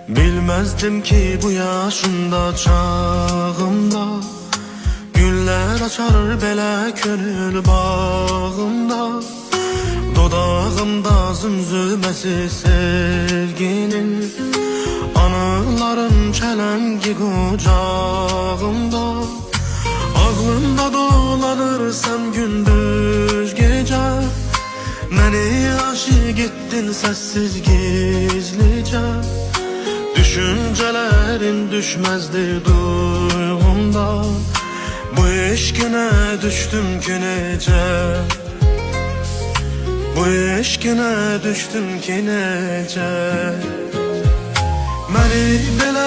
Bilmezdim ki bu yaşında çağımda güller açar belə könül bağımda. Dodağımda zümzüməsi sevginin, anıların çelengi kucağımda. Ağlımda dolanırsan gündüz gece, beni aşık ettin sessiz gizlice. Düşüncelerin düşmezdi duyğumda, bu eşkine düştüm ki nece, bu eşkine düştüm ki nece. Beni belə